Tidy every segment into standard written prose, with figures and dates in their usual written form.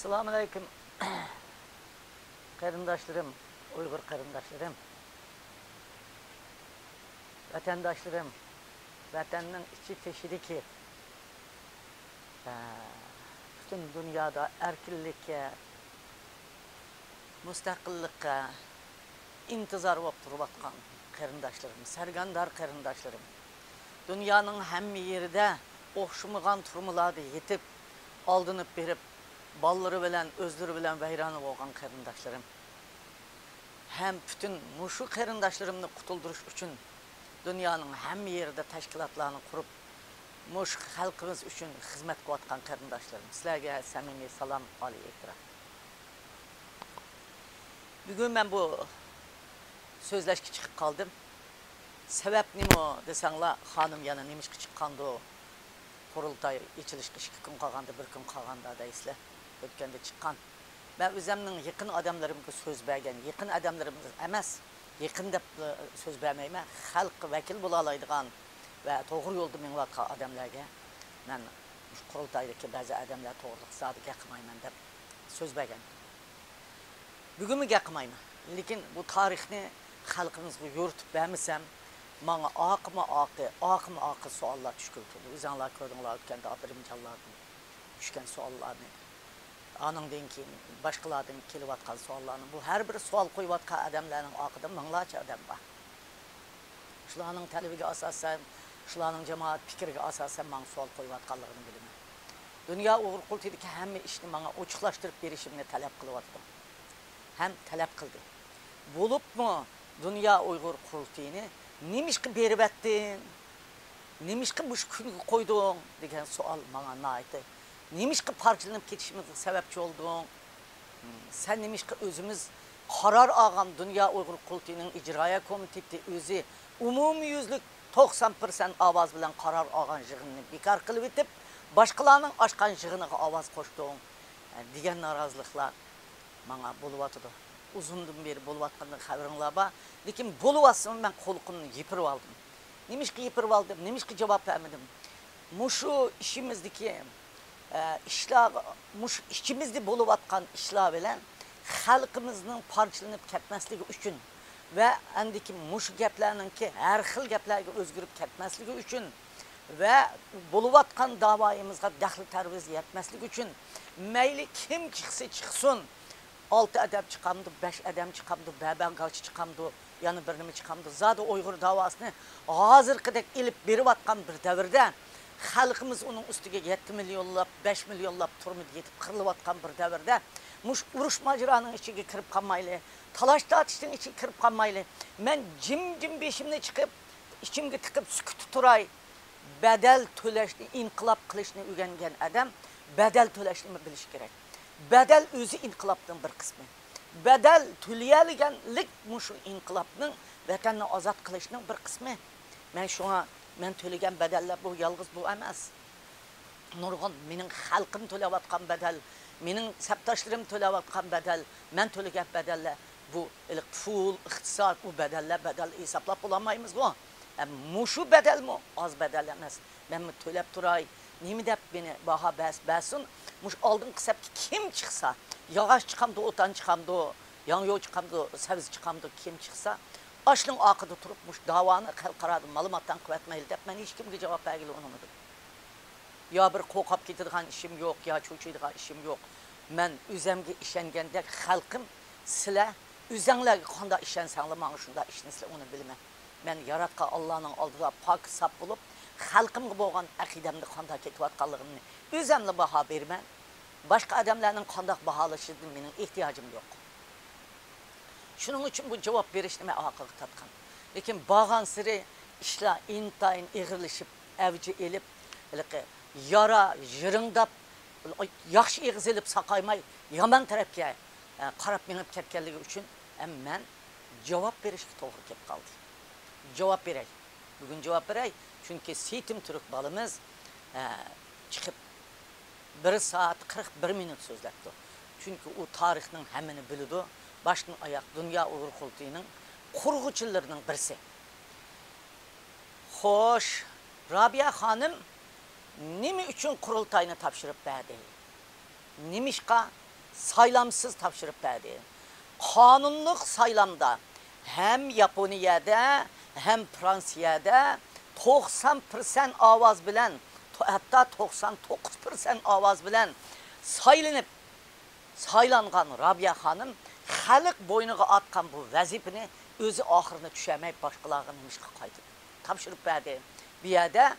Assalamu alaikum. Karındaşlarım, Uygur karındaşlarım, vatandaşlarım, vatanın içi teşhidi ki bütün dünyada erkinlikке, müstakillikке intizar olup durubatkan karındaşlarım, sergandar karındaşlarım. Dünyanın hem yerinde oxşumagan turmularda yetip, aldınıp berip, balları bilen, özleri bilen veyranı olgan karındaşlarım. Hem bütün muşu karındaşlarımını kutulduruş için dünyanın hem yerinde teşkilatlarını kurup, muş halkımız için hizmet kıvatkan karındaşlarım. Sizlerge samimi salam aleyhisselam. Bugün ben bu sözleşki çıkıp kaldım. Sebep nime o desenla hanım yana nemiş ki çıkkandı o. Kurultay içilişki 2 gün kalgandı, 1 gün kalganda deysler. Ötkende çıkkan. Ben özümün yakın adamlarımga söz bergen, yakın adamlarımız emas, yakın dep söz bermeyme, halk vekil bola alaydigan ve toğru yolda minvatqa adamlarga men kurultaydaki bazı adamlar toğruluk zadi gaqmayman dep söz bergen. Bugünmü gaqmayman. Lekin bu tarixni xalqimizga yo'ritib bermasam, bana akı suallar düşkültüldü. Üzanlar gördüңлар ötkende birinjallardan düşken suallarni. Anından keyin başqalardan kelyapatgan suallarni bu her bir sual qo'yayotgan adamlarning orqida minglarcha adam bor. Shularning talabiga asosan, shularning jamoat fikriga asosan men sual qo'yayotganligini bilaman. Dunyo Uyg'ur qultidagi hamma ishni menga ochiqlashtirib berishimni talab qilyapti. Ham talab qildi. Bo'libmi Dunyo Uyg'ur qultini nimishqa berib atding? Nimishqa bu kunga qo'yding degan savol menga naiti. Nimişki parçalanıp ketişimizin sebepçi olduğun, sen nimişki özümüz karar ağam Dünya Uygur Kultinin icraya komiteti özü umumi yüzlük 90% avaz bilen karar ağan jığını bekar kılıp etip, başkalarının aşkan jığına avaz koştuğun diyen narazılıklar bana buluvatıdı. Uzundan beri buluvatkandan haberimler var. Lekin buluvatsın ben kolukunu yıpırıp aldım. Nimişki yıpırıp aldım, nimişki cevap vermedim. Muşu işimizdeki işler, işimizde bulup atkan işler bilen halkımızın parçalanıp ketmesliği üçün ve andaki muş geplerinin ki her xil geplerge özgürüp ketmesliği üçün ve bulup atkan davayımızga dahli terviz yetmesliği üçün meyli kim çıksa çıksın 6 adam çıkamdı, 5 adam çıkamdı, beben kaç çıkamdı, yanı birini çıkamdı. Zaten Uygur davasını hazırkıdak ilip berip atkan bir devirde halkımız onun üstüge 7 milyonlap, 5 milyonlap turmud yetip kırılıp atkan bir devirde muş uruş maceranın içine kirip kalmaylı, talaş tartıştığın içine kirip kalmaylı. Ben cim beşimde çıkıp, içimge tıkıp sükütü turay, bedel töleşni, inkılap kılışını öğrengen adam, bedel töleşni biliş gerek. Bedel özü inkılaptın bir kısmı. Bedel tüleyeligenlik muşu inkılapның vatanını azat kılışının bir kısmı. Ben şuna men төлеген bedeller bu yalğız bu emas. Nurgun mening halkım tölevatkan bedel, mening septaşlarım tölevatkan bedel, men төлеген bedeller bu pul, iktisat bu bedeller bedel hesaplap bulamayız bu. Muşu bedel mi? Az bedel emas. Ben mi tölep turay, nemi dep beni baha bəsin, muş aldın kısap ki kim çıksa, yağaç çıkamdı, otan çıkamdı, yan yol çıkamdı, seviz çıkamdı, kim çıksa, aşlın akıda turupmuş davanı kalkaradı, malumattan kuvvetmeyli dep, ben hiç kimge cevap vergili onamadım. Ya bir kokap getirdiğin işim yok, ya çocuğuyduğun işim yok. Ben üzemge işengende halkım sile, üzenlerge kanda işensenli bana şunda işinisle onu bilmem. Ben yaratka Allah'ın aldığı pak sap bulup, halkımga bolgan akidemni kanda ketiyotganligimni özemli baha bermen. Başka adamlarning qandaq bahalashida mening ehtiyojim yo'q. Shuning uchun bu cevap berishni men aql tatgan. Lekin bağan siri ishlar intayin ig'irlashib, avji elib, yara, yirindab, yaxshi eg'izilib saqaymay, yomon tarafga qarab minib ketganligi uchun men javob berishga to'g'ri kelib qoldi. Javob beray. Bugün cevap beray. Çünkü Seytim Türk balımız çıkıp 1 saat 41 minut sözlepti. Çünkü o tarihinin hemini bildi. Baştan ayak Dünya Uygur Kultuyu'nun kurguçularının birisi. Hoş, Rabia Hanım nimi üçün kurultayını tapşırıp verdi? Nimişka saylamsız tapşırıp verdi. Kanunluk saylamda hem Yaponiyada hem Fransiyada 90% avaz bilen, hatta 99% avaz bilen saylangan Rabia Hanım xalq boynuğa atkan bu vazifani özü ahırını düşemeyip başkalarına nişqi qaydı. Tapşırıp verdi. Bir yerde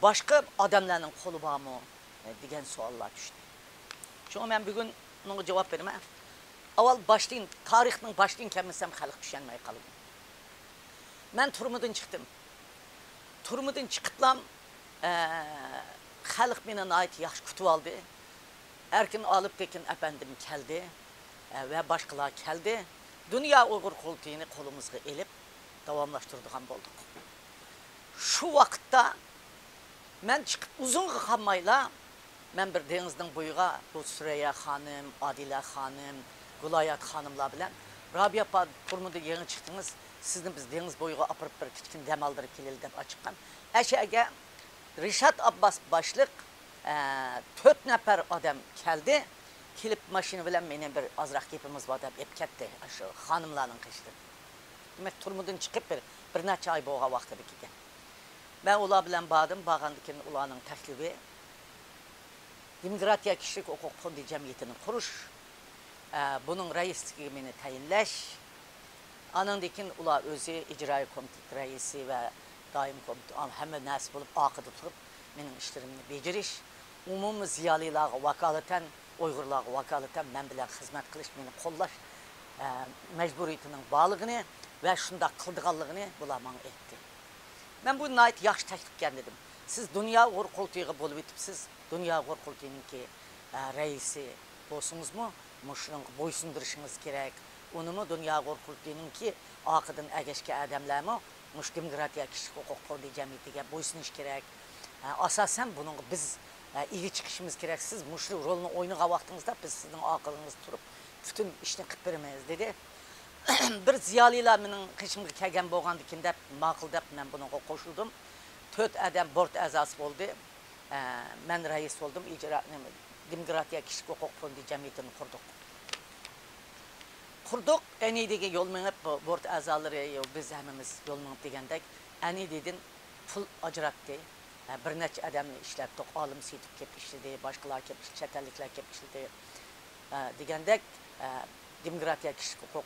başka adamların kolu var mı? Diyen suallar düştü. Çünkü ben bugün ona cevap vereyim. Aval başlayın, tarixinin başlayın kemesem xalq düşenmeyi kalıdım. Ben turumudun çıktım. Turumudun çıkıtlam xalq menen ait yaxşı kütüp aldı. Erkin alıp tekin efendim geldi ve başkalar geldi. Dünya Uygur Kurultayını kolumuzga elip davamlaştırdıgan bulduk. Şu vakitte ben çıkıp uzun kalmayla ben bir denizden boyuğa bu Süreyya Hanım, Adile Hanım, Gulayat Hanımla bilen Rabia pa turmuda yeni çıktınız. Sizin biz deniz boyuğa apırıp bir küçükün dem aldırıp geleli dep açıkkan. Eşeğe Rişat Abbas başlık 4 nefer adam geldi. Kilip maşını bilen benim bir azrak gepimiz var dep epketti aşağı hanımların kıştı. Demek turmudun çıkıp bir neçe ay boğa vakti dikiden. Ben ula bilen bağdım, bağandakinin ulanın teklifi. Demokratiya Kişilik Hukuk Fondi Cemiyeti'nin kuruş. Bunun reisliğini tayinleş. Anandakin ula özü icra komitesi reisi ve daim komitesi hemen nasip olup akıdı turup benim işlerimi beceriş. Umumi ziyalilağı vakaleten, Uygurlağı vakaleten ben bilen hizmet kılış, beni kollaş mecburiyetinin bağlılığını ve şunda kıldıqallığını bulaman etti. Ben bu ait yaxşı təklifkən dedim. Siz Dünya Uygur Kurultayı'na bolup etipsiz. Dünya Uygur Kurultayı'nın ki reisi olsunuz mu? Muşunun boysunduruşunuz gerek. Onu mu Dünya Uygur Kurultayı'nın ki akıdın əgeşki adamlarımı Muş Demokratiya Kişilik Hukuk Fondi Cemiyeti'ne boysunuş gerek. Asasen bunun biz iyi çıkışımız gerek. Siz Muşlu rolünü oynağa vaxtınızda biz sizin akılınızı turup bütün işini kıp vermeyiz dedi. Bir ziyalıyla benim kışımda kelgen boğandikinde maqıldap ben buna koşuldum. 4 adam board azası oldu. Ben reis oldum. Demokratiya Kişilik Hukuk Fondi Cemiyeti'ni kurduk. Kurduk. En iyi yol menip board azaları biz hemimiz yol menip degендek. En iyi dedin pul acırattı. Bir neçe adamı işlettik. Alım seyitip kep işledi. Başkalar kep işledi. Çetellikler kep işledi. Degендek Demokratiya Kişilik Hukuk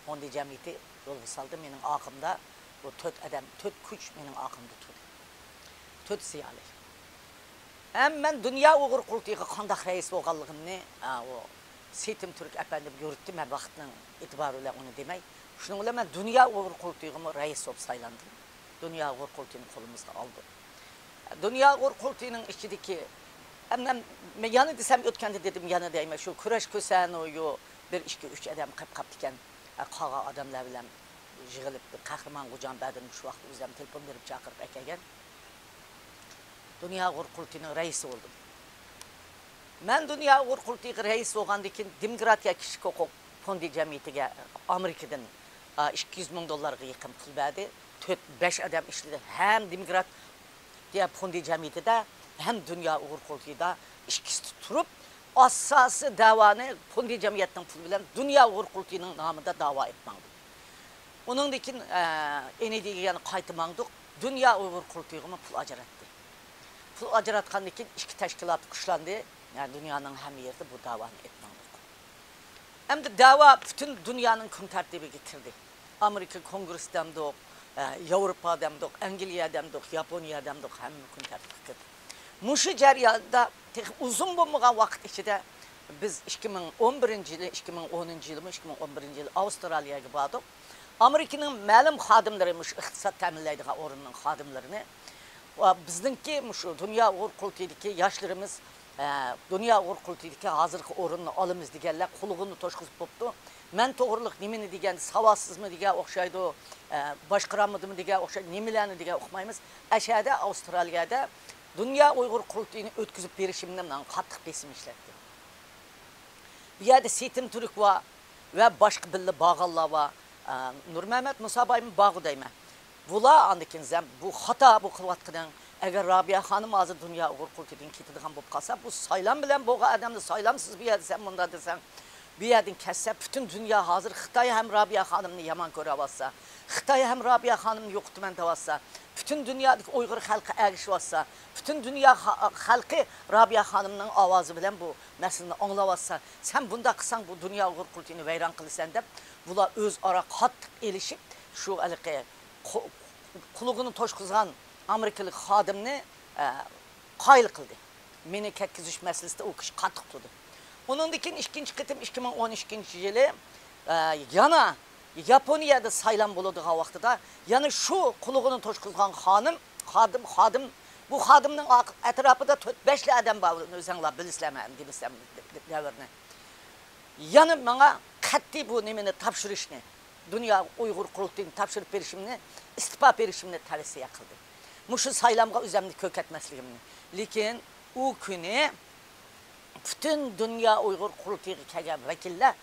Fondi Cemiyeti yolu saldı. Benim akımda bu 4 adam, 4 güç benim akımda tuttu. 4 siyali. Hem ben Dünya Uygur Kurultayı'na kandak reis olğanlığını o Seytim Türk efendim yürüttüm ve vaxtının itibarıyla onu demey. Şununla ben Dünya Uygur Kurultayı'na reis olup saylandım. Dünya Uygur Kurultayı'nın kolumuzda aldı. Dünya Uygur Kurultayı'nın içindeki hem ben yanı desem ötkende dedim yanı değme şu küreş köseni oyu 1-2-3 adam kap diken qağa adamlar bilen jığılıp kahraman qocan bədinin şu vaxt özüm telefon verip çağırıp ekegen. Dünya Uygur Kurultayı'nın reisi oldum. Ben Dünya Uygur Kurultayı'nın reisi olğandan Demokratiya Kişilik Hukuk Fondi Cemiyeti'ne Amerika'dan $200.000 yakın pul verdi. 4-5 adam işledi. Hem Demokratiya Fondi Cemiyeti'de hem Dünya Uygur Kurultayı'da işkisi tuturup asası davanı Fondi Cemiyeti'nin pulu bilen Dünya Uygur Kurultayı'nın namında dava etmangdı. Onun için en iyi yani kaytımandık. Dünya Uygur Kurultayı'na pul acırattı. Pul acıratkan için iki teşkilat kuşlandı. Yani dünyanın hem yerde bu davanı etmangdık. Hem de dava bütün dünyanın kun tertibi getirdi. Amerika Kongresi'den de Avrupa'dan da, İngiltere'den de, Japonya'dan da hem kun tertibi getirdi. Muşu ceryanında uzun bulmayan vakit içinde biz 2011 yılı, 2010 yılı, 2011 yılı Avustralya'ya bağladık. Amerika'nın məlum xadimləriymiş iqtisad təminləydiği oranın xadimlərini bizdenki şu Dünya Uygur Kurultayı'daki yaşlarımız Dünya Uygur Kurultayı'daki hazırki oranını alımız digerler kuluğunu toşkuzup boptu. Men toğruluk nimini digen savatsız mı digen okşaydı, başkıranmadı mı digen okşaydı, nimilerini digen okumayımız. Aşağıda Avustralya'da Dünya Uygur Kurultayı'nı ötküzüp verişimden katlık besim işletti. Bir yerde Seytim Türk var ve başka billi bağallar var. Nur Mehmet Musa Bay'ın bağı deyme. Bula andikinizden bu hata bu kılvatkıdan Eğer Rabia Hanım azı dünya uğur kurtudun ketidiğen bulup kalsa, bu saylam bilen boğa adamda saylamsız bir yer sen bunda desen, bir yerden kesse, bütün dünya hazır. Xitay hem Rabia Hanım'ını yaman görevassa, Xitay hem Rabia Hanım'ını yoktu men davassa, bütün dünyadaki Uygur halkı erişvassa, bütün dünya halkı Rabia Hanım'ın avazı bilen bu meselini anlavassa, sen bunda kısan bu dünya uğur kurtudunu veyran kılırsan da, bula öz ara kattık elişip, şu kuluğunu toşkuzgan Amerikalı xadimni qayıl qildi. Meni kekizish meselesinde o kishi qattiq turdi. Ondan keyin ikkinchi qitim 2012-yili yana Yaponiyada saylan bo'ladigan vaqtida yana shu qulug'ini to'shqizgan xodim bu xodimning atrofida 4-5 odam bor, o'zinglar bilasizlar demisam davrni. Yana menga qat'iy bu nimani topshirishni, Dünya Uygur qurultayını topshirib berishimni, istifa berishimni tavsiya qildi. Muşu saylamga özümni köketmesligimni. Lekin o günü bütün dünya Uygur qurultayıga kelgan vakiller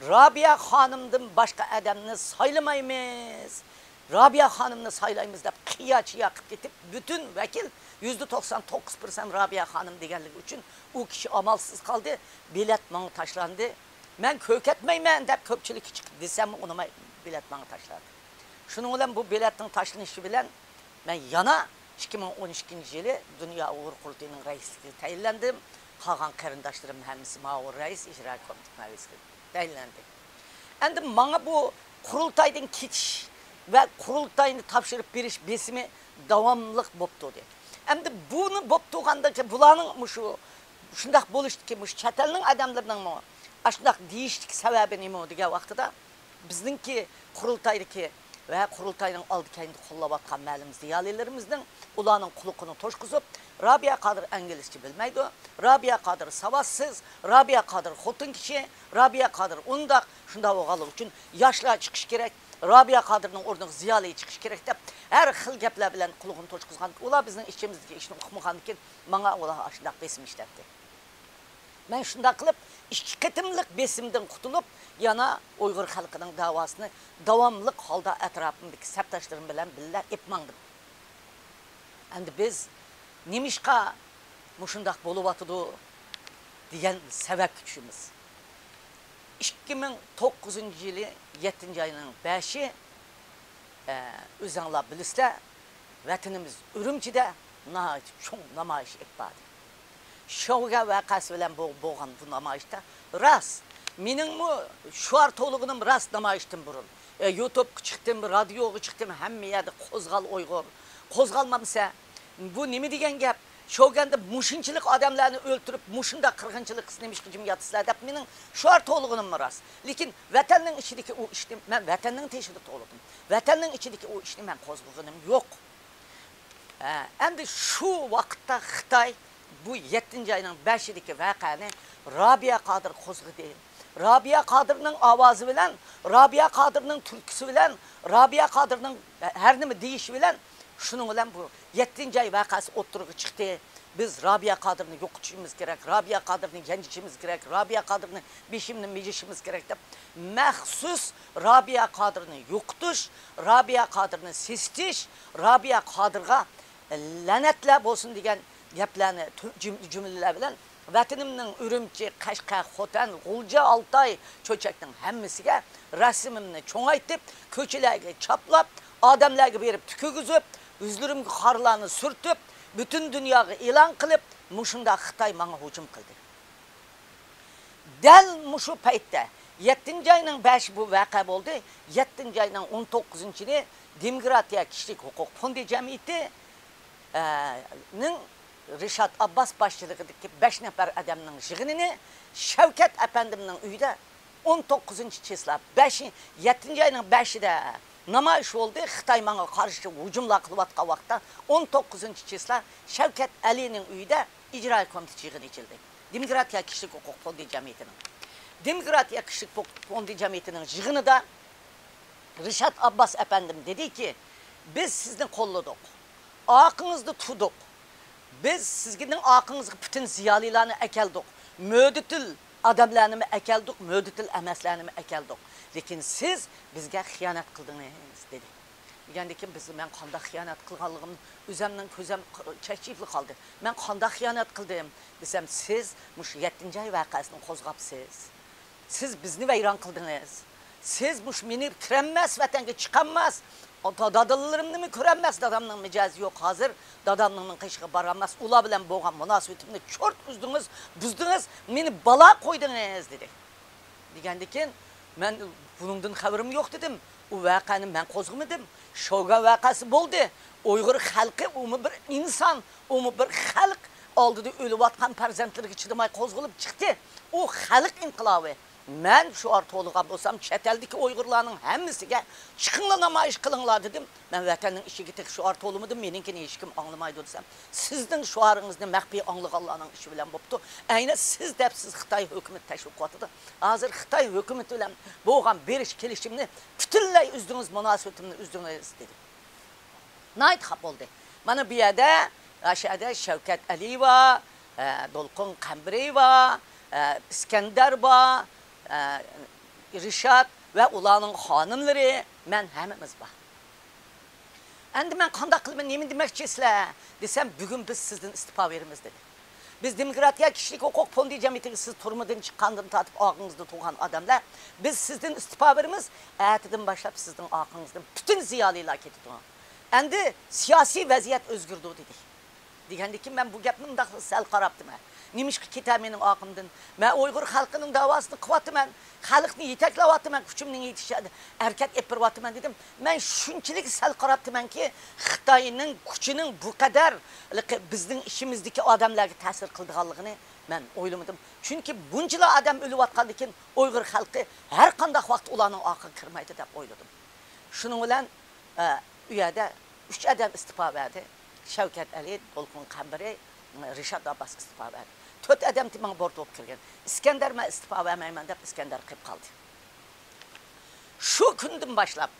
Rabia Hanım'dan başka adamını saylamaymiz. Rabia Hanım'ını saylaymiz deb qiya-chiya qilib ketib, bütün vakil %99% Rabia Hanım deganligi uchun o kishi amalsiz qoldi, bilet manga tashlandi. Men köketmeymen deb ko'pchilik chiqib desam, unimay bilet manga tashladi. Shuning bilan bu biletning tashlanishi bilan men yana 2012-yili Dünya Uygur Qurultayı'nın reisliği tayinlendim. Kalan qarindaşlarım hemisi mağur reis, icra komitesi reisliği tayinlendi. Endi bana bu qurultaydan ketiş ve qurultayını topshirib berish besimi davamlıq bo'pti dedi. Endi bunu bo'pti turgandaki bularning shundaq bo'lishdiki, chet elning adamlarining shundaq deyishlik sababi nima degan vaqtida bizningki qurultaydagi ve qurultayning oldi keyinda qo'llab atgan ma'lum ziyolilarimizning ularning quluqini to'shqizib, Rabia Qadir inglizcha bilmaydi, Rabia Qadir savadsız, Rabia Qadir xotin kishi, Rabia Qadir undaq, shunda o'g'ali uchun yoshlar chiqish kerak, Rabia Qadirning o'rniga ziyoli chiqish kerak deb har xil gaplar bilan quluqini to'shqizgan. Ular bizning ichimizdagi ishni uqmagandan keyin menga ular shundaq besim ishlatdi. Men shundaq qilib, ikki qitimlik besimdan qutulib, yana Uygur xalqining davosini davomli holda atrofimdagi sabtashlarim bilan birga etmandim. Endi biz nimishqa mushundaq bo'lib atidi degan sabab tushimiz. 2009-yili 7-ayning 5-i o'zinglar bilasizlar, vatanimiz Urumchida nihoyat cho'ng namoyish etdi. Şovga vakası bilen boğan bu namayışta rast. Mening şuar to'lig'inim rast namoyishdan burun. YouTube chiqdim, radioga chiqdim, hamma yerda qo'zg'al Uyg'ur. Qo'zg'almamsa bu nima degan gap? Şovganda mushunchilik odamlarni o'ltirib, mushunda qirg'inchilik qilmish jumiyatlar deb mening şuar to'lig'inim rast. Lekin vatanning ichidagi o ishni men vatanning teshida to'lig'im. Vatanning ichidagi o ishni men qo'zg'alganim yo'q. Endi shu vaqtda Xitoy bu 7-ayning 5-idagi voqeani Rabia Qadir qo'zg'adi. Rabia Qadirning ovozi bilan, Rabia Qadirning tulkisi bilan, Rabia Qadirning har nima deyishi bilan, shuning bilan bu 7-ay voqeasi o'ttirib chiqdi. Biz Rabia Qadirni yo'qotishimiz kerak, Rabia Qadirni yanchishimiz kerak, Rabia Qadirni beshimni mejishimiz kerak deb maxsus Rabia Qadirni yo'qotish, Rabia Qadirni sestish, Rabia Qadirga la'natlar bo'lsin degan gaplarni jumlalar bilan vatanimning Urumchi, Qashqar, Xotan, G'ulja, Altay, Cho'chakning hammasiga rasmimni cho'ngaytib, ko'chalarga chaplab, odamlarga berib tukugizib, yuzlarimga qorlarni surtib, bütün dunyoga e'lon qilib, mushunda Xitoy menga hujum qildi. Dal mushu paytda 7-ayning 5 bu voqea bo'ldi. 7-ayning 19-yili Demokratiya kishilik huquq fondi jamiyati ning Rishad Abbas başçılığındaki 5 nafar adamның yig'inini Shavkat efendimning uyida 19-числа 7-ayning 5-ida namoyish bo'ldi. Xitoy menga qarshi hujumlar qilib atgan vaqtda 19-числа Shavkat Alining uyida ijro komiteti yig'ini ichildi. Demokratiya kishilik huquq fondi jamiyatining. Demokratiya kishilik huquq fondi jamiyatining yig'inida Rishad Abbas efendim dedi ki, biz sizni qo'lladik. Aqınızda tutdik. Biz sizning aqınızga bütün ziyolilarni akeldik. Mödütül adamlarni akeldik, mödütül emaslarni akeldik. Lekin siz bizga xiyonat qildingiz dedi. Degəndəkin bizi mən qanda xiyanət qılğanlığım üzəmdən közəm çəkifli qaldı. Mən qanda xiyanət qıldım. Desəm siz muş 7-ci ay vəqəsini qozğapsınız. Siz bizni veyran qıldınız. Siz muş minib kirənməz vətənə çıxanmaz. Dadallarımını mı körənməz dadamның micazı yox hazır. Dadamның qışığı baranmaz. Ula bilən boğan münasibətimni çort üzdünüz, buzdunuz, meni bala qoydunuz dedi. Degəndəkin mən bunundan xəbərim yox dedim. O vəqəni mən qozğumadım. Şoga vəqəsi oldu. Uyğur xalqı, umu bir insan, umu bir xalq aldıdı ölüb atqan pərzəntləri çidimay qozğulub çıxdı. O xalq inqilabı. Mən şu artoğluğa olsam çəteldiki Uyğurlarının həmisiga çıxınla namayış qılınlar dedim. Mən vətənin işi gitik şu artoğlumudur, meninkini heç kim anlamaydı desəm. Sizin şuarınızda məxfi anlığanların işi bilən bopdu. Aynı siz dəbsiz Xitay hökumət təşviqatıdır. Hazır Xitay hökuməti ilə boğan beriş kelişimini bütünləy üzdünüz, münasibətimini üzdünüz dedi. Nayt xap oldu. Bana bir yerde aşağıda Şevket Ali var, Dolqun Qəmbiri var, İskender var, Rişat ve ulanın hanımları, mən həmimiz var. Endi mən qandaq qılımı nemin demək sizlər? Desəm, bugün biz sizden istifa verimiz dedi. Biz demokratiya kişilik hukuk fondi cemiyeti siz turmadan çıkandan tatıp ağınızda tuğan adamlar. Biz sizden istifa verimiz, əyətidin başlayıp sizden ağınızdan bütün ziyalıyla ketidin. Endi siyasi vəziyyət özgürdü dedi. Degəndə ki, mən bu gəpinin daxlı səl qarabdım. Nimiş ki, kitə mənim ağımdan. Mən Uyğur xalqının davasını qıvatı mən, xalqını yetəkləvatı mən, küçümdən yetişədi, ərkət epirvatı mən dedim. Mən şunçilik səl qarabdı mən ki, Xitayının, küçünün bu qədər bizдің işimizdeki adamlarga təsir qıldığanlığını mən oylamadım. Çünki bunçila adam ölüb atqandı ki, Uyğur xalqı hər qandaq vaxt ulanın axı kırmaydı deyib oyladım. Şunun ilə üyədə 3 adam istifa verdi. Şevket Ali, Dolqun Qəmbiri, Rişat Abbas istifa verdi. 4 adam timən borda olub kirgen. İskender mən istifa verməyəm deyib İskender qıyıb qaldı. Şu gündən başlap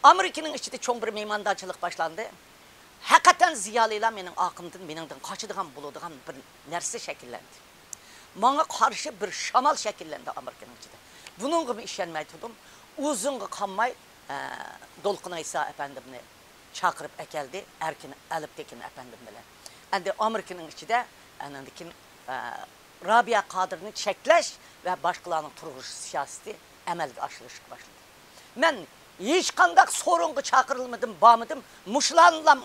Amerikanın içində çoğ bir meymandarçılıq başlandı. Həqiqətən ziyalıyla mənim ağımdan, mənimdən qaçıdığan, buludığan bir nərsə şəkilləndi. Bana qarşı bir şamal şəkilləndi Amerikanın içində. Bunun gibi işlənməyi tutdum. Uzun qalmay Dolqun İsa efendimini çağırıp ekeldi, Erkin Əlibtekin efendim bile. Endi Amerikanın içinde, Rabia Kadır'ını çekleş ve başkalarının turğuş siyaseti əməldə aşılışıq başladı. Mən hiç qandaq sorungu çağırılmadım, bağmadım. Muşlanla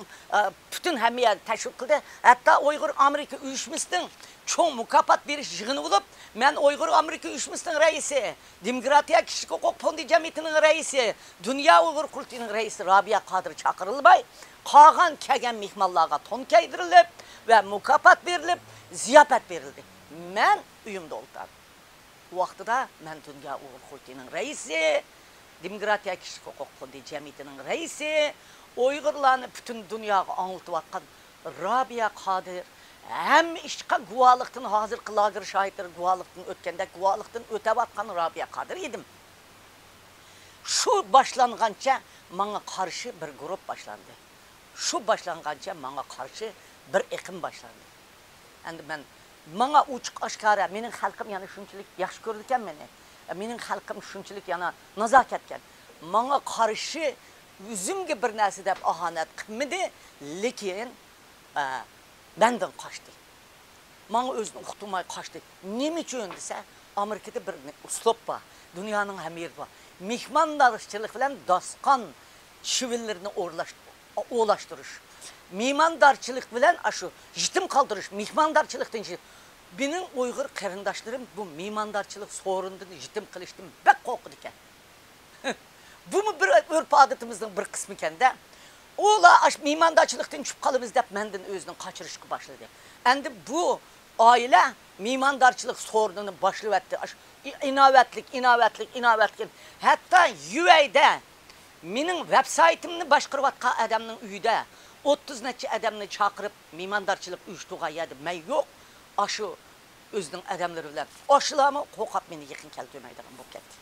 bütün həmiyə təşvik qıldı. Hatta Uyğur Amerika uyuşmasının çoğ mükafat bir yığını bulup, mən Uyğur Amerika uyuşmasının reisi, Demokratiya Kişilik Hukuk Fondi Cemiyeti'nin reisi, Dünya Uyğur Kultinin reisi Rabia Kadır çağırılmay, qağan kəgən mihmallarga ton keydirilip ve mükafat verilip, ziyafət verildi. Mən uyumda oldu. O vaxtıda mən Dünya Uyğur Kultinin reisi, Demokratiya Kişilik Hukuk Fondi Cemiyeti'nin reisi, Uyğurlarını bütün dünyaya anlatıp atqan Rabia Kadır, hem işqa guvalıqtın hazır qılagır şahitleri guvalıqtın ötkende guvalıqtın ötep atqan Rabia Kadır idim. Şu başlanğanca bana karşı bir grup başlandı. Şu başlanğanca bana karşı bir ekim başlandı. Yani ben bana uçuk aşkara, benim halkım yani şunçilik yaxşı gördüken beni, benim halkım şunçilik yani nazaketken, bana karşı üzüm gibi bir nəsi deyib ahanet qımmidi, lekin benden kaçtı. Bana özünü uxtumay kaçtı. Nemi üçün desə, Amerikada bir uslub var, dünyanın hem yeri var. Mihmandarçılık bilen daskan şivillerini ulaştırış. Mihmandarçılık bilen aşı jitim kaldırış. Mihmandarçılıktan şey. Benim Uygur qarindaşlarım bu mihmandarçılık sorundan jitim kılıştım. Bek korkudu iken. Bu mu bir örp adetimizin bir kısmı iken de. Ola mihmandarçılıktan çıkıp kalımız deyip menden özünün kaçırışkı başladı. Endi bu aile mihmandarçılık sorununu başlayıverdi. İnavetlik. Hatta UAE'de benim web saytımını başqırıvatqa adamның uyda 30 neçə adamını çağırıp mihmandarçılık uyuştuğa yedi. Mən yok. Aşı özünün adamları bilen. Aşılamı qoqap meni yıqın kəl döməydiğim bu ketdi.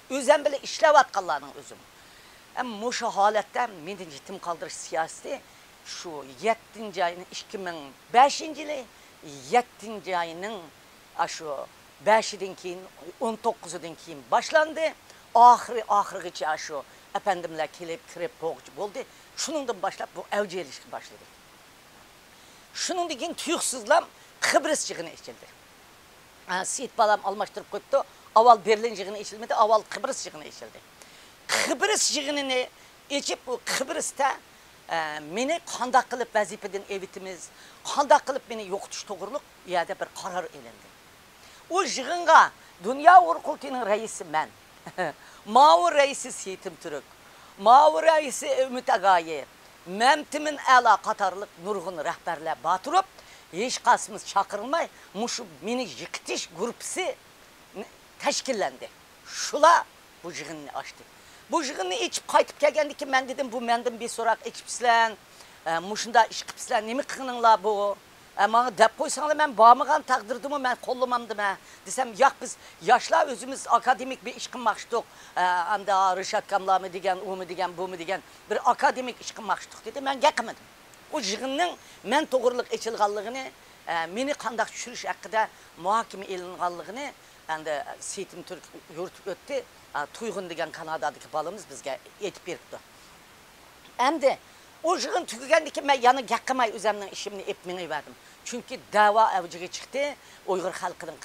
Özüm bile işləvatqanlarının özüm. Ama şu haletdə menin yetim kaldırış siyaseti şu 7. ayının 2005 yılı 7. ayının şu 5'den keyin 19'dan keyin başlandı. Ahırıqıca şu efendimler kelip kirip boğucu oldu. Şunundan başlap bu evci ilişki başladı. Şunundan keyin tuyuksuzlam Kıbrıs yığını içildi. Seyit balam almaştırıp koydu. Aval Berlin yığını içilmedi, aval Kıbrıs yığını içildi. Kıbrıs yığınını içip bu Kıbrıs'ta meni qandaq qilib vazifeden evitimiz, qandaq qilib meni yo'qotish to'g'riliq yerda bir qaror elindi. O yig'inga Dünya Uyg'ur Qurultayının reisi men. Mao reisi Seyitim Türk. Mao reisi Ümit Agayı. Memtimin Ala qatarlıq nurg'un rahbarlar batırıp hech qasimiz chaqirılmay, mushu meni yiqitish gruppasi tashkillendi. Şula bu yig'inni açtı. Bu yig'inni içip qaytib kelganda ki men dedim bu mendan bir so'roq echibsizlar, mushunda ish qilibsizlar, nima qilinglar bu? Ama dep koysanglar men bağmıgan taqdirdimi men qo'llamamdim ha. Desem yo'q biz yoshlar o'zimiz akademik bir ish qilmoqchidik. Anda Rishad Kamlami degan, umi degan, bumi degan bir akademik ish qilmoqchidik dedi. Men gapirmadim. O yig'inning men to'g'riliq echilganligini, meni qandaq tushirish haqida muhokama elinganligini endi Seyitim Türk yuritib o'tdi. Tuyg'un degan Kanadadagi balamiz bizga aytib beribdi. Endi o yığın tükegendi ki ben yanı yakımay özümden işimni epmini verdim. Çünkü dava evciye çıktı. Uygur halkının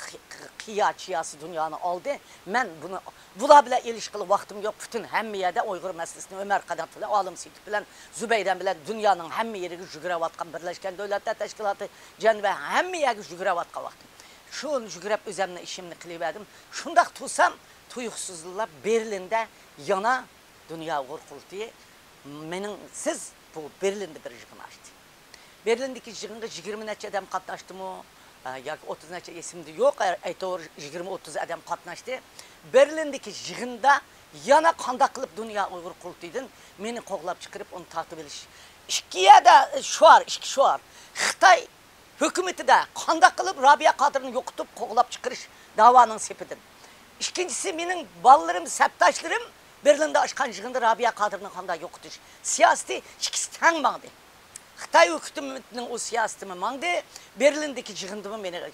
çiyası dünyanı aldı. Ben bunu bula bile ilişkili vaktim yok. Bütün hem yerde Uygur meselesini Ömer Kadat bilen, Alım Seyit bilen, Zübeyden bilen dünyanın hem yeri jügüre vatkan Birleşken Devletler Teşkilatı Cenve hem yeri jügüre vatkan vaktim. Şunu jügürep özümden işimni kılıverdim. Şundak tutsam tuyuksuzluğla Berlin'de yana Dünya Uygur Qurultayı menin siz bu Berlin'de bir yığın açtı. Berlin'deki yığınga 20 neçe adam katlaştı mı? Ya 30 neçe isimde yok. Aytor 20-30 adam katlaştı. Berlin'deki yığında yana qandaq qilib Dünya Uygur Qurultayıdan meni qo'g'lab chiqarib onu tartib olish. İşkiya iki şuar. Xitoy hukumatida qandaq qilib Rabia Qodirni yo'qotib qo'g'lab chiqarish da'voning sepidan. İkincisi mening bolalarım, saptaşlarım Berlin'de açkan yığında Rabia Qodirni qanday yo'qotish. Siyaseti ikisi tang mangdi. Xitoy hukumatining o siyasetimi mangdi, Berlin'deki yığındımı meni.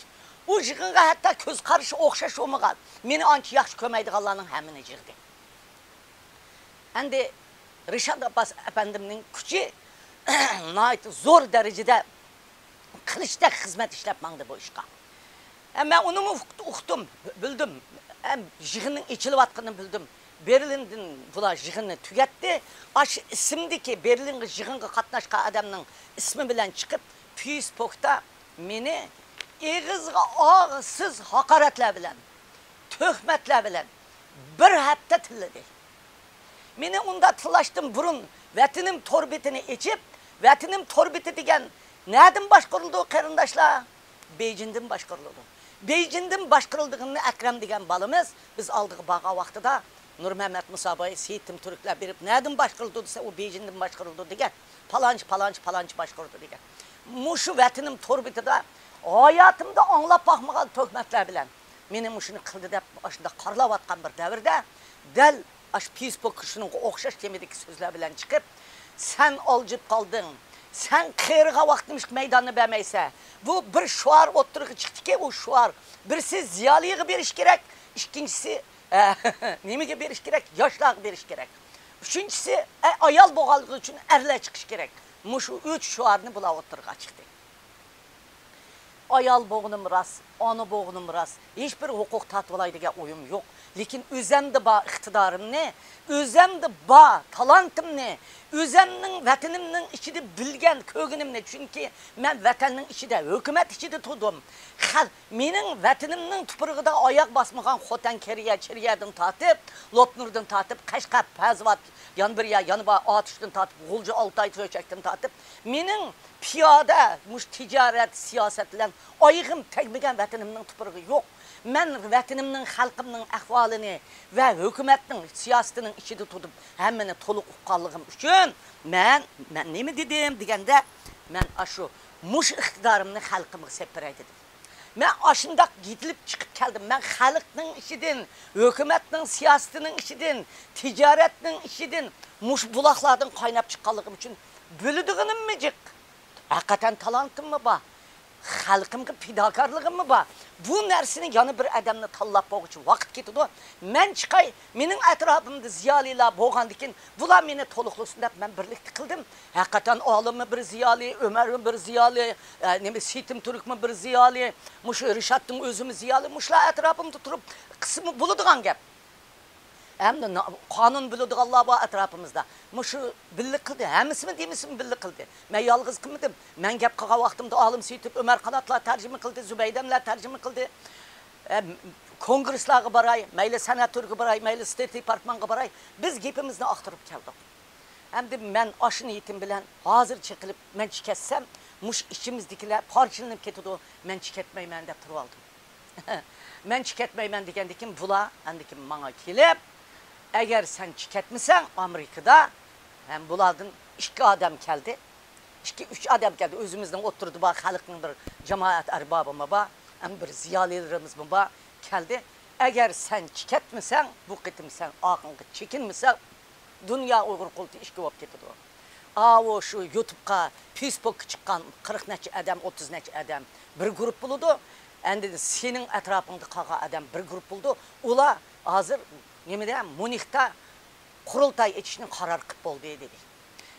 O yığınga hatta ko'z qarashi o'xshash olmagan. Meni ancha yaxshi ko'maydiganlarning hammini yig'di. Endi Rishad Abbas efendimning kuchi nayt zo'r darajada qilishda xizmat ishlab mangdi bu ishga. Men uni uqdim, bildim. Yığının ichilayotganini bildim. Berlin'den bular yığını tügetti. Aş isimdeki Berlin'e yığınga qatnaşkan adamның ismi bilen çıkıp Facebook'ta meni ağızga ağızsız hakaretler bilen, töhmetler bilen bir hafta tilledi. Meni onda tıllaştım burun, vatinim torbetini içip, vatinim torbeti degen nereden başkuruldu qarindaşlar? Beyjin'den başkuruldu. Beyjin'den başkuruldığını Ekrem degen balımız biz aldık bağa vaxtıda Nur Mehmet Musaba'yı Seyitim Türkler berip nereden başkuruldu dese o Beyjin'den başkuruldu degen. Palanç başkuruldu degen. Muşu vatinim torbetide hayatımda anlap bakmagan töhmetler bilen. Meni muşunu kıldı dep aşında qarlap atkan bir devirde del aş Facebook kışının okşaş temedeki sözler bilen çıkıp sen alıcıp kaldın. Sen kıyırga vaktimiz meydanını vermeyse. Bu bir şuar oturuğu çıktı ki o şuar. Birisi ziyalıyı bir iş gerek. İkincisi nemi bir iş gerek? Yaşlığa bir iş gerek. Üçüncüsü ayal boğalığı için erle çıkış gerek. Muşu 3 şuarını bula oturuğa çıktı. Ayal boğunum rast, ana boğunum rast. Hiçbir hukuk tatvalaydıga oyum yok. Lekin özemde ba iktidarım ne? Özemde ba talantım ne? Özemnin vatanımның içinde bilgen kögünüm ne? Çünkü ben vatanның içinde, hükümet içinde tudum. Menin vatanımның tupuruğunda ayak basmagan Xotan Keriye, Çeriye'den tatıp, Lopnur'dan tatıp, Kaşkat, Pazvat, Yanbirya, Yanıba, Atış'tan tatıp, Gulcu Altay Töçek'ten tatıp, menin piyada, ticaret, siyasetlen ayığım tegmegen vatanımның tupuruğu yok. Men vatanımның, halkımның ahvalini ve hükümetning siyasetinin içinde tutup hemmeni toluk uqqanlığım üçün men nemi dedim degende men aşu muş iktidarımni halkımı sepiray dedim. Men aşındaq gidilip çıkıp geldim. Men halkның içidin, hükümetning siyasetinin içidin, ticaretning içidin muş bulaqlardan qaynap çıqqanlığım üçün bölüdüğünüm mi cik? Hakikaten talantım mı ba? xalqimga fidokorligim bor. Bu narsani yana bir odamni tanlab qo'yish uchun vaqt ketadi. Men chiqay, mening atrofimda ziyolilar bo'lgandikin, bular meni to'liqlasin deb men birlikda qildim. Haqiqatan olimmi bir ziyoli, Ömermi bir ziyoli, nima Sitim Turkmi bir ziyoli, mushu Rishotning o'zimi ziyoli, mushlar atrofimda turib qismi bo'ladigan gap. Hem de kanun biliyorduk Allah bu etrafımızda. Muşu birlik kıldı. Hemisini demisini birlik kıldı. Ben yalğız kılmadım. Ben gep kağa vaktimde alım seyitip Ömer Kanat'la tercüme kıldı. Zübeydem'le tercüme kıldı. Kongreslarga baray, meyle senatörge baray, meyle State Departman'a baray. Biz gepimizni aktarıp geldik. Hem de ben aşını yetim bilen hazır çekilip ben çiketsem muş içimizdekiler parçalanıp ketidi. Ben çiketmeymen de turib aldım. Ben çiketmeymen degendikim bula, endikim bana kelip eğer sen çiketmisen Amerika'da hem buladın iki adam geldi. Üç adam geldi. Özümüzden oturdu bak halkın bir cemaat erbabı bak. Hem bir ziyalilerimiz bak geldi. Eğer sen çiketmesen bu kıtım sen ağınğı çekinmesen dünya Uygur kultu işki olup getidi. O şu YouTube'ga Facebook çıkan 40 neçe adam 30 neçe adam bir grup buludu. Endi senin etrafında kalan adam bir grup buldu. Ula hazır Nemeden Munih'ta kurultay etişinin karar kıp oldu dedi.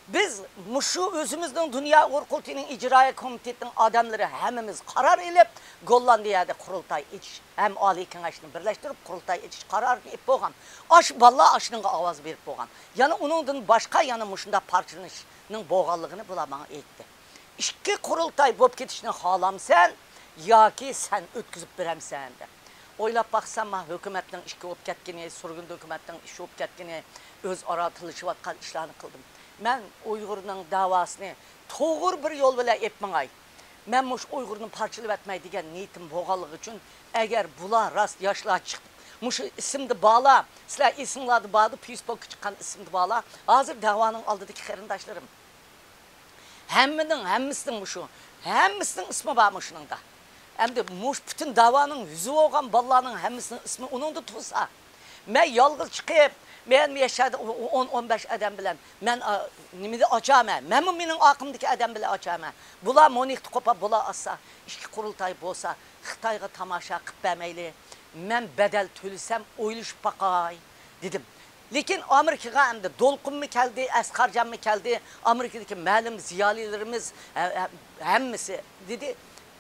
Biz muşu özümüzden Dünya Uygur Kultu'nun icraya komitetinin adamları hemimiz karar edip Gollandiya'da kurultay etiş hem Ali Kengaş'ını birleştirip kurultay etiş karar edip boğan. Aş vallahi aşının avaz verip boğan. Yani onun başka yanı muşunda parçalanışının boğallığını bulamana etti. İki kurultay bop ketişini halamsan ya ki sen ötküzüp biremsen de. Oylap baksam hükümetin işki olup ketgeni, surgun hükümetin işi olup ketgeni, öz ara tılışıvatkan işlerini kıldım. Ben Uygur'un davasını doğru bir yol bile etmeyay. Ben muş Uygur'un parçalı etmeyi degen niyetim boğalığı için eğer bula rast yaşlığa çıktı. Muş isimdi bağla, sizler isimladı bağlı, Facebook çıkan isimdi bağla. Hazır davanın aldıdaki kerindaşlarım. Hemmisinin muşu, hemmisinin ismi bağmışının da. Hem de muş bütün davanın yüzü olan ballarının hemmisinin ismi onun da tutsa. Ben yalgız çıkıp, ben yaşadım 10-15 adam bilen, ben nimidi açamam, benim aklımdaki adam bile açamam. Bula Monih'ti kopa, bula assa, işki kurultay bolsa, Xitayga tamaşa kıpbemeyli, ben bedel tölüsem oyluş bakay dedim. Lekin Amerika'ya hem de Dolkun mu geldi, Askarcan mı geldi, Amerika'daki malum ziyalilerimiz hemmisi dedi.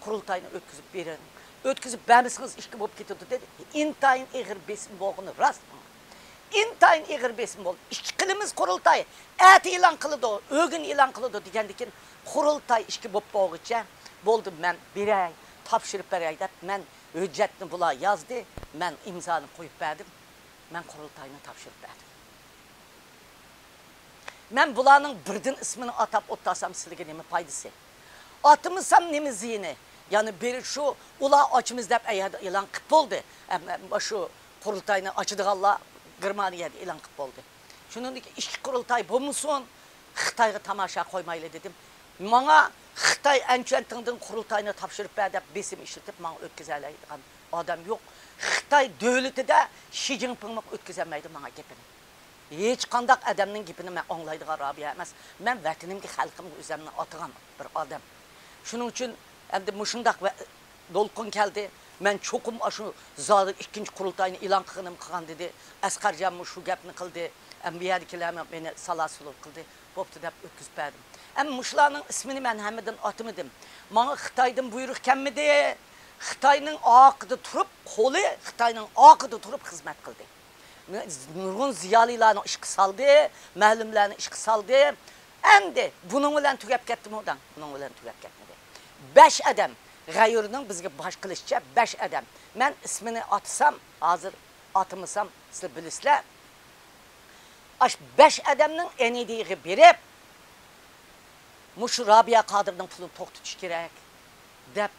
Kurultayını ötküzüp verin. Ötküzüp bəmisiniz işki bolup ketidi dedi. İntayın eğir besin bolğunu rast mı? İntayın eğir besin bolğunu. İşkilimiz kurultay. Ət ilan kılıdı o, ögün ilan kılıdı degendikin kurultay işki bolup boğuca. Boldu ben birey, tapşırıp berey dep, ben hüccetini bula yazdı, ben imzanı koyup verdim. Ben kurultayını tapşırıp verdim. Ben bulanın birdin ismini atap otlasam sizlere nemi faydası. Atımızsam nemi zihni. Yani biri şu ula açımız dep ilan kıp oldu. Şu kurultayını açıdık Allah Gırmaniyede ilan kıp oldu. Şunun iki kurultay bu musun? Xitayga tamaşa koymayla dedim. Bana Xitay ençentindin kurultayını tapşırıp verdi besim işletip bana ötküzeleydiğen adam yok. Xitay devleti de Xi Jinping'e ötküzemeydi bana gepini. Hiç kandak adamın gepini ben anlaydığa Rabia emez. Ben vatanımki halkımın üzerine atıgan bir adam. Şunun için hem de muşundak ve Dolkun geldi. Ben çokum şu zadı ikinci kurultayını ilan kılgan dedi. Askarcan şu gepini kıldı. Enbiyadikiler beni salasılır kıldı. Boptu da ötküzüp verdim. Muşlarının ismini ben hemeden atmadım. Bana Xitay'dan buyruk kemmedi. Xitay'ın akıdı turup, kolu Xitay'ın akıdı turup hizmet kıldı. Nurgun ziyalilerini işki saldı, məhlimlerini işki saldı. Hem de bunun bilen tügep kettim oradan. Bunun bilen tügep ketmedi. 5 adam, gayrının bizge baş kılışça 5 adam. Ben ismini atsam, hazır atımısam, siz bilisler. 5 adamın en iyi biri, Muş Rabia Kadır'ın pulunu tok tutuş gerek. Dep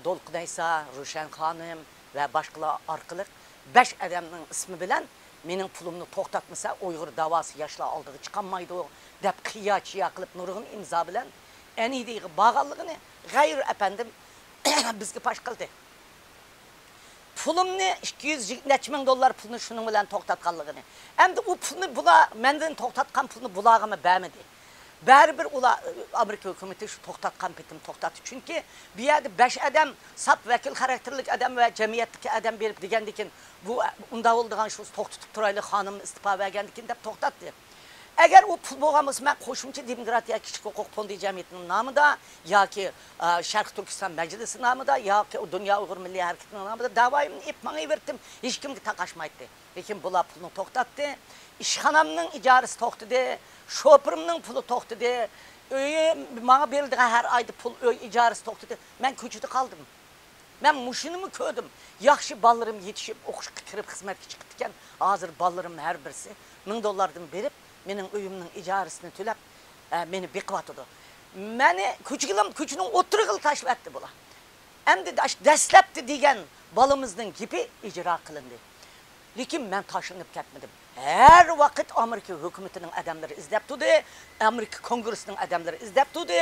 Dolkunaysa, Ruşen Hanım ve başkaları arkalık 5 adamın ismi bilen benim pulumu toktatmasa Uygur davası yaşla aldığı çıkanmaydı o. Dep kıya kılıp Nurgun imza bilen en iyi bağallığını gayr efendim bizge paş kıldı. Pulumunu 200 neçe bin dolar pulunu şunun bilen toktatkanlığını. Hem de o pulunu bula, menden toktatkan pulunu bulağımı beğenmedi. Bari bir ula Amerika hükümeti şu toxtatqan petim toxtatdı. Çünkü bir yerde 5 adam sap vekil karakterlik adam ve cemiyetteki adam berip degendikin bu unda olduğan şu toxtutup turaylı hanım istifa vergendikin dep toxtatdı. Eğer o pul boğamız ben koşumçu demokratiya kişi hukuk fondi cemiyetinin namıda ya ki Şarkı Türkistan Meclisi namıda ya ki o Dünya Uygur Milli Hareketi'nin namıda davayımını ipmanı verdim. Hiç kimge takaşmaydı. Lekin bula pulunu toxtattı. İşxanamның icaresi toxtadı. Şopurimning pulu toxtadı. Bana verildiği her ayda pul icaresi toxtadı. Ben köçüde kaldım. Ben muşunumu kördüm. Yaxşı ballarım yetişip okuşup kirip hizmetki çıkıptıken hazır ballarım her birisi $1000 berip menin uyumның icaresini tülep meni beqıvatıdı. Meni küçünün otur yıl taşıp etti bula. Hem de deslepti degen balımızın gibi icra kılındı. Lekin ben taşınıp ketmedim. Her vakit Amerika hükümetinin adamları izlep tudu, Amerika Kongresi'nin adamları izlep tudu.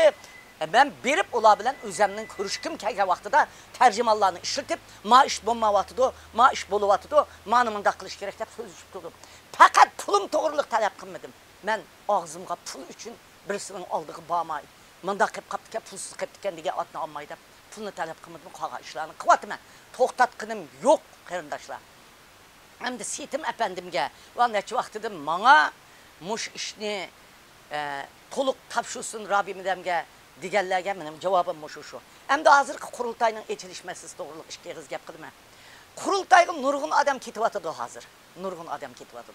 Ben berip ola bilen özümden körüşküm kelgen vaqtida tercümanlarını işletip ma iş bolmavatıdı, ma iş boluvatıdı, mani mındak qilish kerak dep sözüşüp durdum. Fakat pulum to'g'riliq talep qilmadim. Ben ağzımga pul üçün birisinin aldığı bağmay. Mındak qilib qaptike pulsiz qilibdiken degan otni olmay deb pulni talep qilmadim, qolgan ishlarni qilyapman. To'xtatqinim yo'q qarindoshlar. Hem de Sitim efendimge va neçe vaqtida manga muş işni to'liq tapşursun Rabbim demge deganlarga mening javobim mush shu. Hem de hozirgi qurultayning echilish masalasi to'g'riliq ishga eg'iz gap qildim. Qurultayga nurg'un odam ketyapti hozir. Nurg'un odam ketyapti.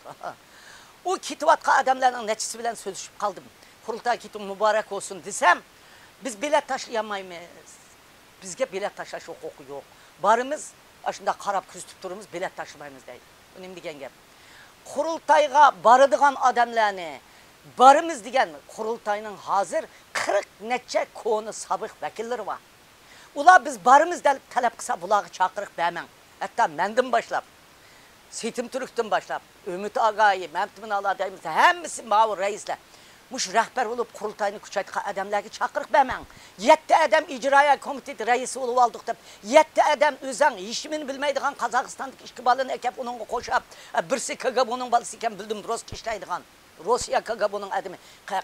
O ketyapgan odamlarning nechisi bilan so'zlashib qoldim. Qurultay ketib muborak olsun desem, biz bilet tashlayamaymiz. Bizga bilet tashlash huquqi yo'q. Barimiz aşında qarab kuzatib turimiz, bilet taşımaymiz deydi. Bu nima degan gap? Qurultayga boradigan odamlarni barimiz degan qurultayning hozir 40 necha koni sabiq vakillari bor. Ular biz barimiz deb talab qilsa bularga chaqiriq bermang. Hatto mendan boshlab, Sitim Turkdan boshlab, Ümit Agayı, Mehmet Minallah deymiz, hammasi ma'mur raislar. Muş rahbar olup qurultayni kuchaytgan adamlarga chaqiriq bermang. 7 adam ijroiya komiteti raisi bo'lib oldik deb, 7 adam o'zing hechimini bilmaydigan Qozog'istondagi ikki balani akab uningga qo'shib, birsi KGB'ning balasi ekan bildim, Rossiya ishlaydigan. Rossiya KGB'ning adami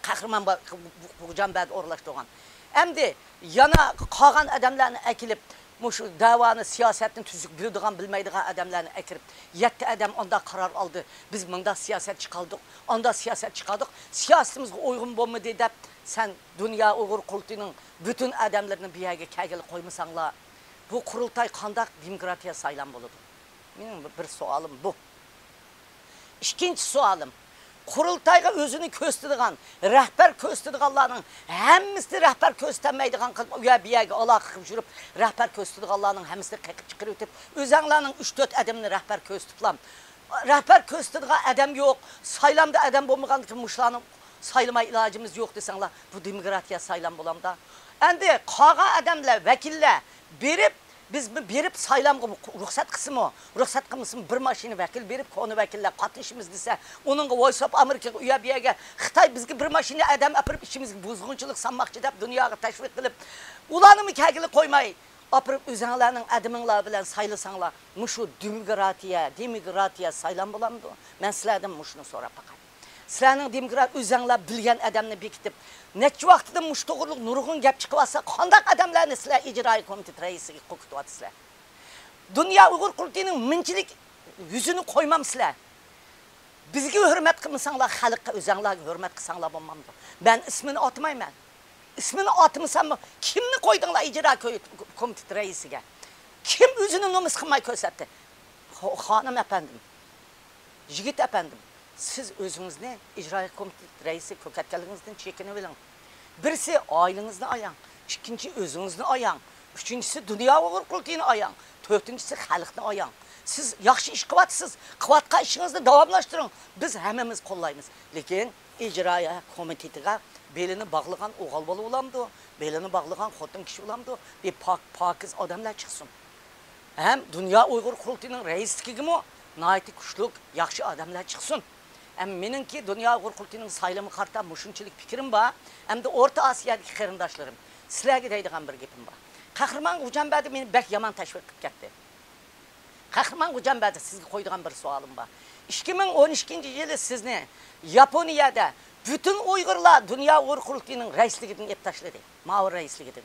qahramon Bujanbad o'rlashtirgan. Endi yana qolgan adamlarni akilib Muş davanı, siyasetini tüzük bildiğen, bilmeydiğen adamlarını ekirip 7 adam onda karar aldı. Biz bunda siyaset çıkaldık, onda siyaset çıkaldık. Siyasetimiz uygun bu mu deyip sen Dünya Uygur Kurultayı'nın bütün adamlarını bir yere kegeli koymasanlar bu kurultay kandak demokratiya saylan buludu. Benim bir sualım bu. İkinci sualım. Qurultayga özünü köstüdigan, rəhbər köstüdiganlarning hammasi rəhbər köstənməydigan qılıb uya biyaga aloqa qilib жүрüb, rəhbər köstüdiganlarning hammasini qaqib chiqirib o'tib, o'zanglarning 3-4 adamni rəhbər köstüdlan. Rəhbər köstüdigan adam yo'q, saylamda adam bo'lmagandan keyin mushlarni saylamay ilojimiz yo'q desanglar, bu demokratiya saylam bo'lamda. Endi qolgan adamlar, vakillar berib biz berip saylamga ruxsat qilsin o. Ruxsat qilsin bir mashina vakil berib, konu vakillar qatnashimiz desa, onunga voysab Amerikaga uya biyaga Xitoy bizga bir mashina adam apirib ishimizga buzg'unchilik sanmoqchi deb dunyoga tashviq qilib, ularni kagili qo'ymay, apirib o'zinglarning adaminglar bilan saylasanglar, mushu demokratiya saylam bo'lamdi. Men sizlardan mushuni so'rab faqat. Sizlarning demokrat o'zinglar bilgan adamni bekitib, necha vaqtida mush to'g'riliq nurg'un gap chiqib olsa, qanday odamlarni sizlar ijroiy komitet raisiga qo'qityapsizlar? Dünya Uygur Kurultayı'nın minchilik yuzini qo'ymamsizlar. Bizga hurmat qilmasanglar, xalqqa o'zinglarga hurmat qilsanglar bo'lmamdi. Ben ismini atmayman. İsmini atmasam kimni qo'ydinglar ijroiy komitet raisiga? Kim o'zini nomus qilmay ko'rsatdi? Xonim efendim, yigit efendim, siz o'zingizni ijroiy komitet raisi ko'katganligingizdan chekinib oling. Birisi oilangizni ayang, ikkinchi o'zingizni ayang, uchinchisi Dünya Uygur Kurultayı'ni ayang, to'rtinchisi xalqni ayang. Siz yaxshi ish qilyapsiz, qilayotgan ishingizni davomlashtiring. Biz hammamiz qo'llaymiz. Lekin ijroiy komitetiga belini bog'lagan o'g'il bola bo'lamdi, belini bog'lagan xotin kishi bo'lamdi, bir pokiz odamlar chiqsin. Hem Dünya Uygur Kurultayı'nın raisligimi nayeti kuchli, yaxshi odamlar chiqsin. Hem meningki Dünya Uygur Kurultayı'nın saylami qarta mushunchilik fikrim bor. Hem de Orta Osiyodagi qarindoshlarim. Sizlarga deydigan bir gapim bor. Qahramon Gujanbadi meni bek yomon tashviq qilib ketdi. Qahramon Gujanbadi sizga qo'ydigan bir savolim bor. 2012-yili sizni Yaponiyada Bütün Uygurlar Dünya Uygur Kurultayı'nın reisliğini hep taşladı. Mağur reisliğini.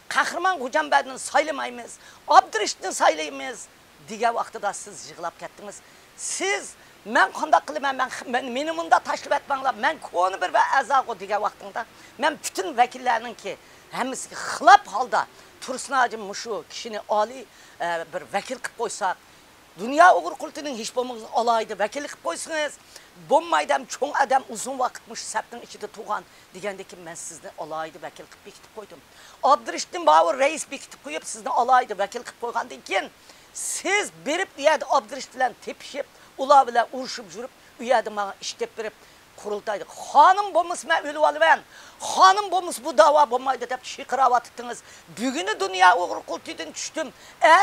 Kahraman Hocanbey'den saylamayımız, Abdurrahman'ı saylayımız. Diğer vaxtı da siz yığılap kettiniz. Siz, ben kandak kılıman, benim bunda taşlıp etmenler, ben konu bir ve azaq o diğer vaxtında. Ben bütün vekillerinin ki, hemisi ki xılap halda, Tursun Hacı Muşu kişini ali bir vekil kıp koysak, Dünya Uygur Kurultayı'nın hiç bulmamızın olaydı, vekillik kıp koysunuz. Bombaydam, çoğun adam uzun vakitmiş, septin içinde tuğan, diyendeki ben sizden olaydı, vekil kıp bekitip koydum. Abdurrahman Bavur reis bekitip koyup sizden olaydı, vekil kıp koygan deyken, siz berip üyede Abdurrahman bilen tepişip, ula bilen uruşup jürüp, üyede bana iştep berip kurultaydı. Hanım bomuz ben ölü alıven, hanım bomuz bu dava bombaydı deyip şıkıravat ettiniz. Bugünü Dünya Uygur Kurultayı'dan düştüm.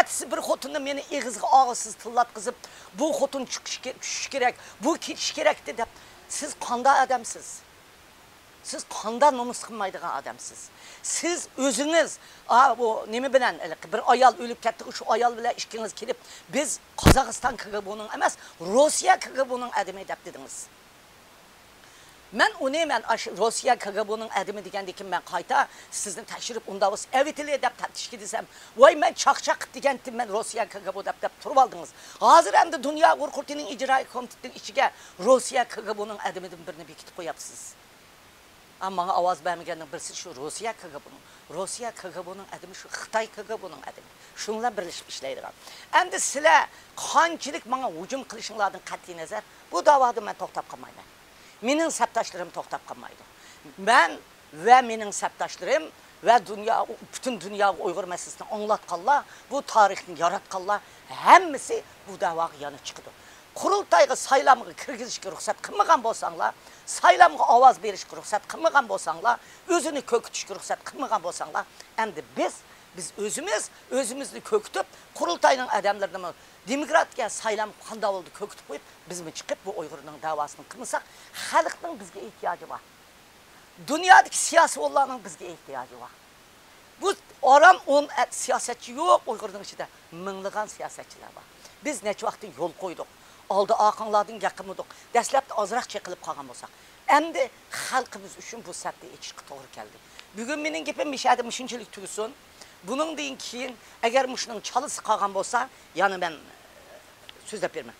Siz bir xotunu beni eğizge ağızsız tıllat kızıp, bu xotun çıkış gerek, bu kitiş gerekti deyip, siz kanda adamsız. Siz kanda nomus kılmaydıgan adamsız. Siz özünüz, bu nemi bilen, bir ayal ölüp kettik, şu ayal bile işkiniz kelip, biz Kazakistan KGB'nin emas, Rusya KGB'nin adamı deyip dediniz. Ben onu Rusya KGB'nin adamı degендeki ben kayta sizden teşrif undavız evitili edip tartışki desem, vay ben çak degendim ben Rusya KGB deyip turup aldınız. Hazır hem de Dünya Uygur Kurultayı'nın icra komitetinin içine Rusya KGB'nin adamıdın birini bekitip koyapsınız. Ama bana avaz vermeyenin birisi şu Rusya KGB'nin. Rusya KGB'nin adamı şu Xitay KGB'nin adamı. Şunla birleşmişlerdir. Hem de size kançilik bana hücum kılışınlardan kat'i nazar, bu davada ben toktap kalmayayım. Menin septaşlarım toktap kalmaydı. Ben ve menin septaşlarım ve bütün dünya Uygur meselesini anlatkanlar, bu tarihini yaratkanlar, hemmisi bu davaya yanı çıktı. Kurultayga saylamıga kirgizishga ruxsat qilmagan bo'lsanglar, saylamga ovoz berishga ruxsat qilmagan bo'lsanglar, o'zini ko'kitishga ruxsat qilmagan bo'lsanglar, endi biz o'zimizni ko'kitib, Qurultayning odamlarini demokratiya saylam qanday bo'ldi ko'kitib qo'yib, bizmi chiqib bu Uyg'urning davosini qilmasak, xalqning bizga ehtiyoji bor. Dunyodagi siyosiy o'g'illarning bizga ehtiyoji bor. Bu oram 10 siyosatchi yo'q Uyg'urning ichida, minglagan siyosatchilar bor. Biz necha vaqtdan yo'l qo'ydik. Aldı akınlardan yakınmadık. Dəslapda azraq çekilip qalğan bolsaq. Endi xalqımız üçün bu səbdə eçiqi doğru gəldi. Bugün menin gepim mişədi mişinçilik tügüsün. Bunun deyin ki, əgər mişinin çalısı qalğan bolsa, yəni mən söz də verməm.